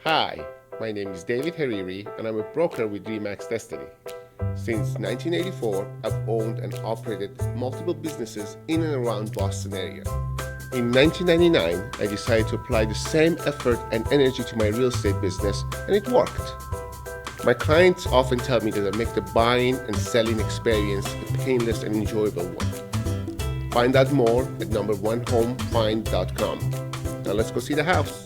Hi, my name is David Hariri and I'm a broker with Remax Destiny. Since 1984, I've owned and operated multiple businesses in and around Boston area. In 1999, I decided to apply the same effort and energy to my real estate business, and it worked. My clients often tell me that I make the buying and selling experience a painless and enjoyable one. Find out more at number1homefind.com. Now let's go see the house.